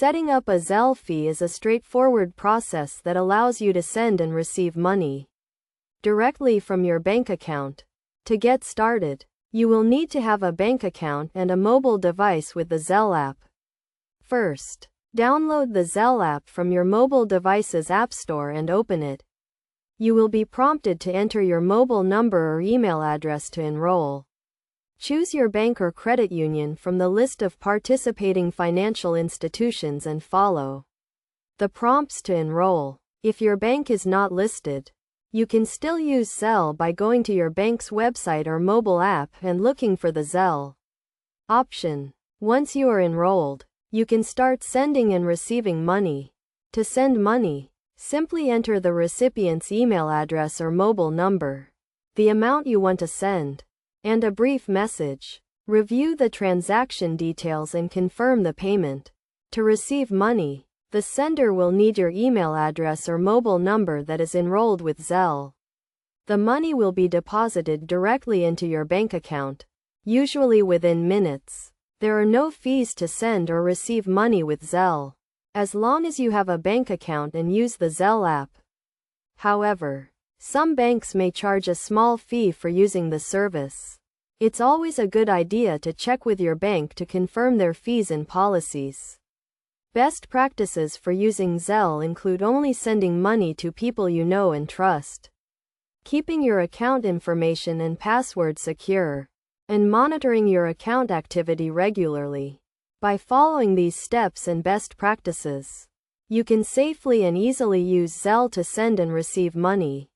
Setting up a Zelle fee is a straightforward process that allows you to send and receive money directly from your bank account. To get started, you will need to have a bank account and a mobile device with the Zelle app. First, download the Zelle app from your mobile device's app store and open it. You will be prompted to enter your mobile number or email address to enroll. Choose your bank or credit union from the list of participating financial institutions and follow the prompts to enroll. If your bank is not listed, you can still use Zelle by going to your bank's website or mobile app and looking for the Zelle option. Once you are enrolled, you can start sending and receiving money. To send money, simply enter the recipient's email address or mobile number, the amount you want to send, and a brief message. Review the transaction details and confirm the payment. To receive money, the sender will need your email address or mobile number that is enrolled with Zelle. The money will be deposited directly into your bank account, usually within minutes. There are no fees to send or receive money with Zelle, as long as you have a bank account and use the Zelle app. However, some banks may charge a small fee for using the service. It's always a good idea to check with your bank to confirm their fees and policies. Best practices for using Zelle include only sending money to people you know and trust, keeping your account information and password secure, and monitoring your account activity regularly. By following these steps and best practices, you can safely and easily use Zelle to send and receive money.